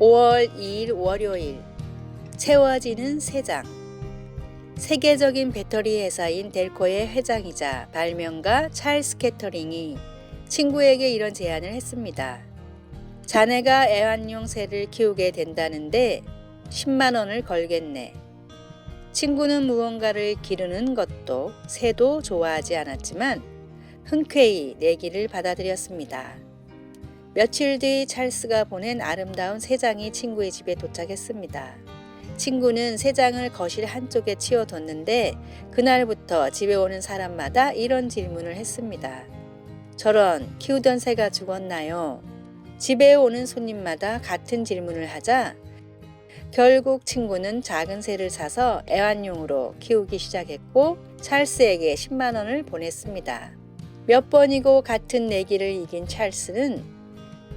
5월 2일 월요일 채워지는 세장. 세계적인 배터리 회사인 델코의 회장이자 발명가 찰스 캐터링이 친구에게 이런 제안을 했습니다. 자네가 애완용 새를 키우게 된다는데 10만 원을 걸겠네. 친구는 무언가를 기르는 것도 새도 좋아하지 않았지만 흔쾌히 내기를 받아들였습니다. 며칠 뒤 찰스가 보낸 아름다운 세 장이 친구의 집에 도착했습니다. 친구는 세 장을 거실 한쪽에 치워뒀는데 그날부터 집에 오는 사람마다 이런 질문을 했습니다. 저런, 키우던 새가 죽었나요? 집에 오는 손님마다 같은 질문을 하자 결국 친구는 작은 새를 사서 애완용으로 키우기 시작했고 찰스에게 10만 원을 보냈습니다. 몇 번이고 같은 내기를 이긴 찰스는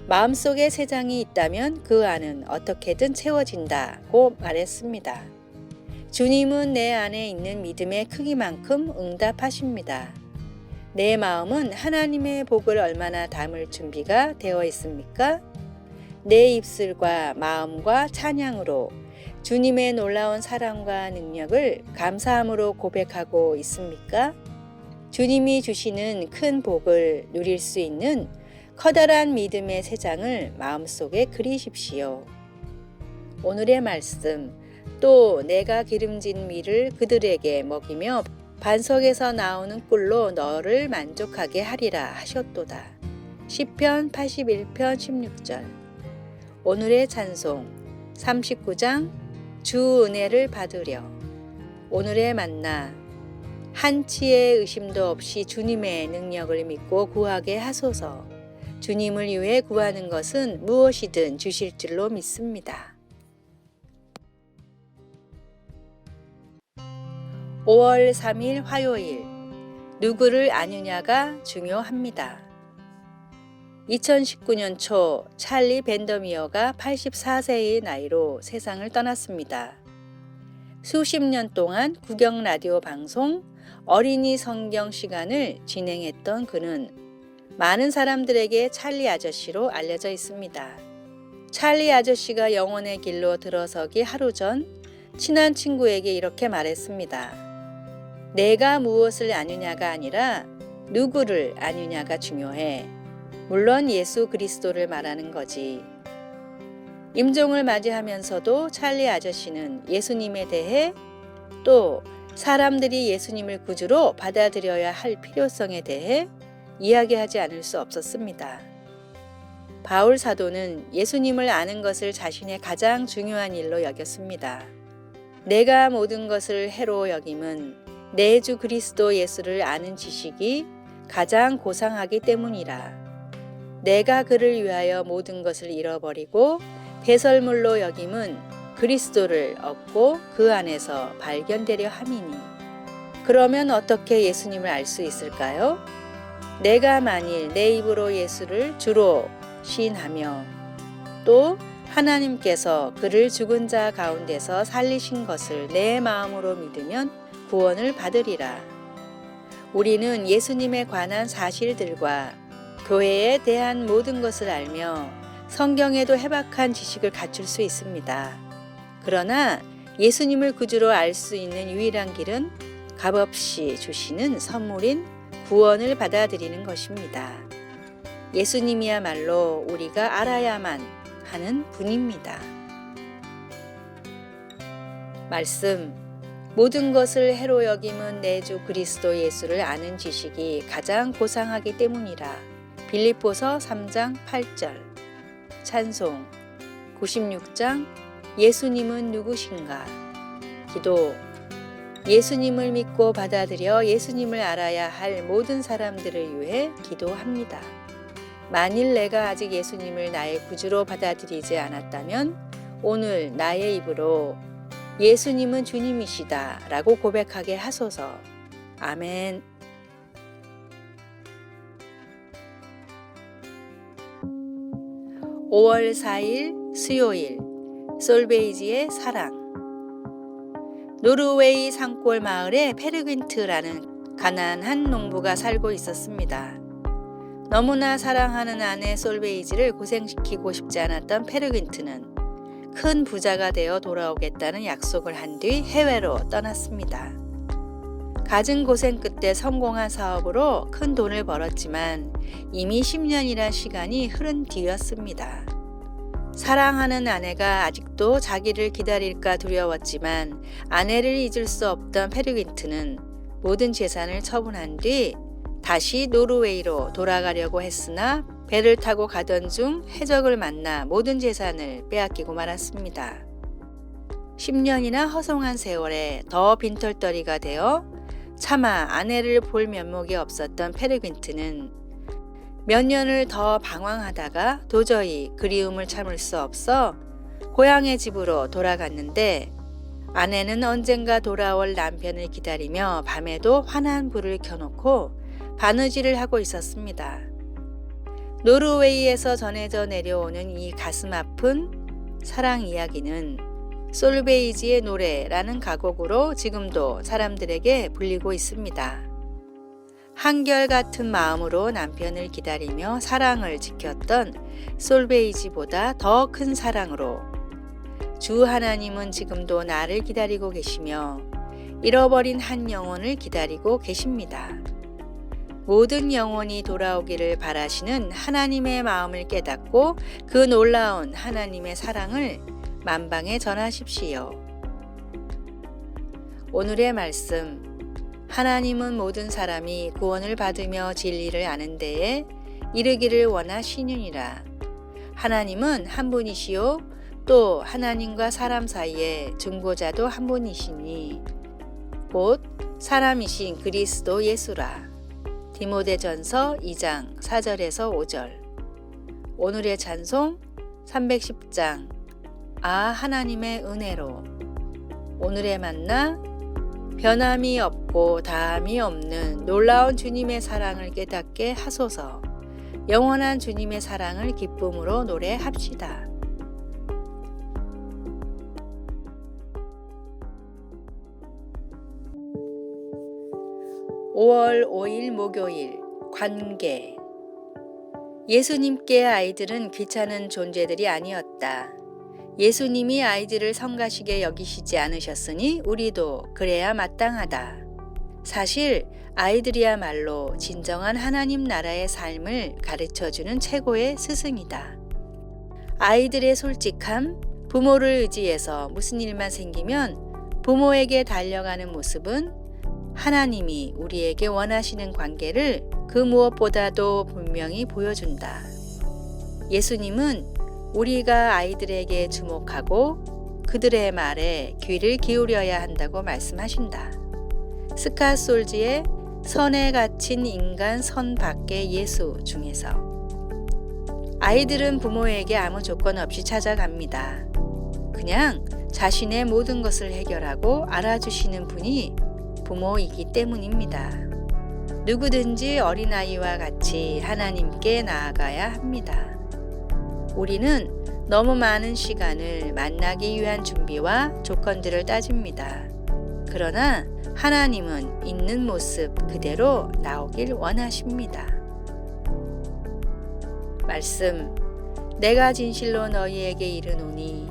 마음속에 세 장이 있다면 그 안은 어떻게든 채워진다고 말했습니다. 주님은 내 안에 있는 믿음의 크기만큼 응답하십니다. 내 마음은 하나님의 복을 얼마나 담을 준비가 되어 있습니까? 내 입술과 마음과 찬양으로 주님의 놀라운 사랑과 능력을 감사함으로 고백하고 있습니까? 주님이 주시는 큰 복을 누릴 수 있는 커다란 믿음의 세 장을 마음속에 그리십시오. 오늘의 말씀, 또 내가 기름진 밀을 그들에게 먹이며 반석에서 나오는 꿀로 너를 만족하게 하리라 하셨도다. 시편 81편 16절. 오늘의 찬송 39장 주 은혜를 받으려. 오늘의 만나 한치의 의심도 없이 주님의 능력을 믿고 구하게 하소서. 주님을 위해 구하는 것은 무엇이든 주실 줄로 믿습니다. 5월 3일 화요일 누구를 아느냐가 중요합니다. 2019년 초 찰리 밴더미어가 84세의 나이로 세상을 떠났습니다. 수십 년 동안 국영 라디오 방송 어린이 성경 시간을 진행했던 그는 많은 사람들에게 찰리 아저씨로 알려져 있습니다. 찰리 아저씨가 영혼의 길로 들어서기 하루 전 친한 친구에게 이렇게 말했습니다. 내가 무엇을 아느냐가 아니라 누구를 아느냐가 중요해. 물론 예수 그리스도를 말하는 거지. 임종을 맞이하면서도 찰리 아저씨는 예수님에 대해 또 사람들이 예수님을 구주로 받아들여야 할 필요성에 대해 이야기하지 않을 수 없었습니다. 바울 사도는 예수님을 아는 것을 자신의 가장 중요한 일로 여겼습니다. 내가 모든 것을 해로 여김은 내 주 그리스도 예수를 아는 지식이 가장 고상하기 때문이라. 내가 그를 위하여 모든 것을 잃어버리고 배설물로 여김은 그리스도를 얻고 그 안에서 발견되려 함이니. 그러면 어떻게 예수님을 알 수 있을까요? 내가 만일 내 입으로 예수를 주로 시인하며 또 하나님께서 그를 죽은 자 가운데서 살리신 것을 내 마음으로 믿으면 구원을 받으리라. 우리는 예수님에 관한 사실들과 교회에 대한 모든 것을 알며 성경에도 해박한 지식을 갖출 수 있습니다. 그러나 예수님을 구주로 알 수 있는 유일한 길은 값없이 주시는 선물인 구원을 받아들이는 것입니다. 예수님이야말로 우리가 알아야만 하는 분입니다. 말씀, 모든 것을 해로 여김은 내 주 그리스도 예수를 아는 지식이 가장 고상하기 때문이라. 빌립보서 3장 8절. 찬송 96장 예수님은 누구신가? 기도, 예수님을 믿고 받아들여 예수님을 알아야 할 모든 사람들을 위해 기도합니다. 만일 내가 아직 예수님을 나의 구주로 받아들이지 않았다면 오늘 나의 입으로 예수님은 주님이시다 라고 고백하게 하소서. 아멘. (5월 4일) 수요일 솔베이지의 사랑. 노르웨이 산골 마을에 페르귄트라는 가난한 농부가 살고 있었습니다. 너무나 사랑하는 아내 솔베이지를 고생시키고 싶지 않았던 페르귄트는 큰 부자가 되어 돌아오겠다는 약속을 한 뒤 해외로 떠났습니다. 갖은 고생 끝에 성공한 사업으로 큰 돈을 벌었지만 이미 10년이란 시간이 흐른 뒤였습니다. 사랑하는 아내가 아직도 자기를 기다릴까 두려웠지만 아내를 잊을 수 없던 페르긴트는 모든 재산을 처분한 뒤 다시 노르웨이로 돌아가려고 했으나 배를 타고 가던 중 해적을 만나 모든 재산을 빼앗기고 말았습니다. 10년이나 허송한 세월에 더 빈털터리가 되어 차마 아내를 볼 면목이 없었던 페르긴트는 몇 년을 더 방황하다가 도저히 그리움을 참을 수 없어 고향의 집으로 돌아갔는데 아내는 언젠가 돌아올 남편을 기다리며 밤에도 환한 불을 켜놓고 바느질을 하고 있었습니다. 노르웨이에서 전해져 내려오는 이 가슴 아픈 사랑 이야기는 솔베이지의 노래라는 가곡으로 지금도 사람들에게 불리고 있습니다. 한결같은 마음으로 남편을 기다리며 사랑을 지켰던 솔베이지보다 더 큰 사랑으로 주 하나님은 지금도 나를 기다리고 계시며 잃어버린 한 영혼을 기다리고 계십니다. 모든 영혼이 돌아오기를 바라시는 하나님의 마음을 깨닫고 그 놀라운 하나님의 사랑을 만방에 전하십시오. 오늘의 말씀. 하나님은 모든 사람이 구원을 받으며 진리를 아는 데에 이르기를 원하시느니라. 하나님은 한 분이시요 또 하나님과 사람 사이에 중보자도 한 분이시니 곧 사람이신 그리스도 예수라. 디모데전서 2장 4절에서 5절. 오늘의 찬송 310장 하나님의 은혜로. 오늘의 만나 변함이 없고 다함이 없는 놀라운 주님의 사랑을 깨닫게 하소서. 영원한 주님의 사랑을 기쁨으로 노래합시다. 5월 5일 목요일 관계. 예수님께 아이들은 귀찮은 존재들이 아니었다. 예수님이 아이들을 성가시게 여기시지 않으셨으니 우리도 그래야 마땅하다. 사실 아이들이야말로 진정한 하나님 나라의 삶을 가르쳐주는 최고의 스승이다. 아이들의 솔직함, 부모를 의지해서 무슨 일만 생기면 부모에게 달려가는 모습은 하나님이 우리에게 원하시는 관계를 그 무엇보다도 분명히 보여준다. 예수님은 우리가 아이들에게 주목하고 그들의 말에 귀를 기울여야 한다고 말씀하신다. 스캇 솔지의 선에 갇힌 인간 선 밖의 예수 중에서 아이들은 부모에게 아무 조건 없이 찾아갑니다. 그냥 자신의 모든 것을 해결하고 알아주시는 분이 부모이기 때문입니다. 누구든지 어린아이와 같이 하나님께 나아가야 합니다. 우리는 너무 많은 시간을 만나기 위한 준비와 조건들을 따집니다. 그러나 하나님은 있는 모습 그대로 나오길 원하십니다. 말씀. 내가 진실로 너희에게 이르노니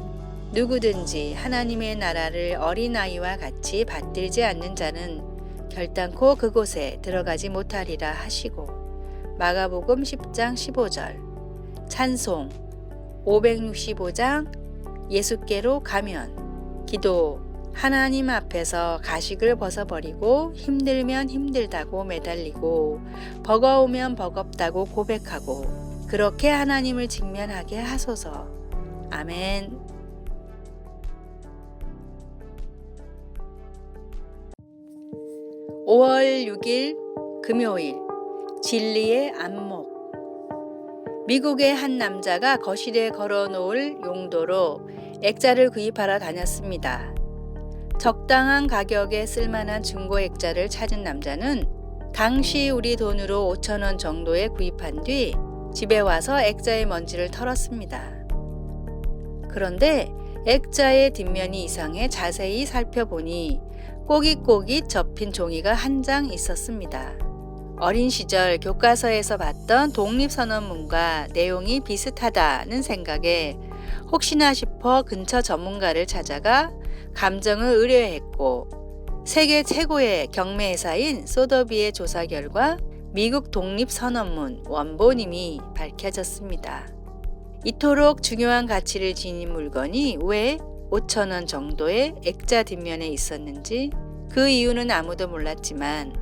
누구든지 하나님의 나라를 어린아이와 같이 받들지 않는 자는 결단코 그곳에 들어가지 못하리라 하시고. 마가복음 10장 15절. 찬송 565장 예수께로 가면. 기도. 하나님 앞에서 가식을 벗어버리고 힘들면 힘들다고 매달리고 버거우면 버겁다고 고백하고 그렇게 하나님을 직면하게 하소서. 아멘. (5월 6일) 금요일. 진리의 안목. 미국의 한 남자가 거실에 걸어놓을 용도로 액자를 구입하러 다녔습니다. 적당한 가격에 쓸만한 중고 액자를 찾은 남자는 당시 우리 돈으로 5,000원 정도에 구입한 뒤 집에 와서 액자의 먼지를 털었습니다. 그런데 액자의 뒷면이 이상해 자세히 살펴보니 꼬깃꼬깃 접힌 종이가 한 장 있었습니다. 어린 시절 교과서에서 봤던 독립선언문과 내용이 비슷하다는 생각에 혹시나 싶어 근처 전문가를 찾아가 감정을 의뢰했고 세계 최고의 경매회사인 소더비의 조사 결과 미국 독립선언문 원본임이 밝혀졌습니다. 이토록 중요한 가치를 지닌 물건이 왜 5,000원 정도의 액자 뒷면에 있었는지 그 이유는 아무도 몰랐지만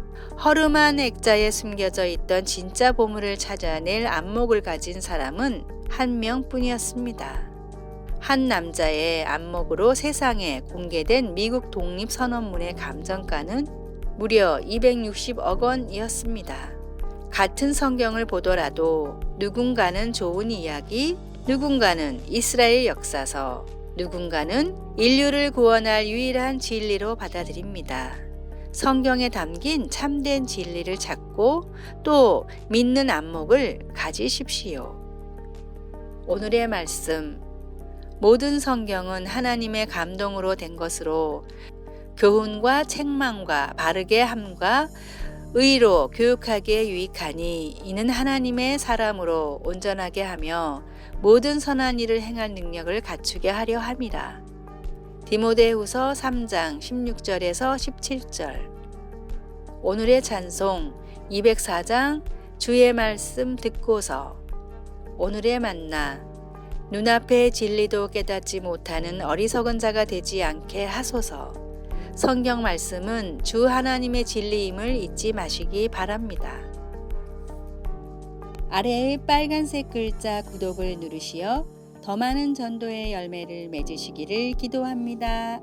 허름한 액자에 숨겨져 있던 진짜 보물을 찾아낼 안목을 가진 사람은 한 명뿐이었습니다. 한 남자의 안목으로 세상에 공개된 미국 독립선언문의 감정가는 무려 260억 원이었습니다. 같은 성경을 보더라도 누군가는 좋은 이야기, 누군가는 이스라엘 역사서, 누군가는 인류를 구원할 유일한 진리로 받아들입니다. 성경에 담긴 참된 진리를 찾고 또 믿는 안목을 가지십시오. 오늘의 말씀. 모든 성경은 하나님의 감동으로 된 것으로 교훈과 책망과 바르게 함과 의로 교육하기에 유익하니 이는 하나님의 사람으로 온전하게 하며 모든 선한 일을 행할 능력을 갖추게 하려 함이라. 디모데후서 3장 16절에서 17절. 오늘의 찬송 204장 주의 말씀 듣고서. 오늘의 만나. 눈앞의 진리도 깨닫지 못하는 어리석은 자가 되지 않게 하소서. 성경 말씀은 주 하나님의 진리임을 잊지 마시기 바랍니다. 아래의 빨간색 글자 구독을 누르시어 더 많은 전도의 열매를 맺으시기를 기도합니다.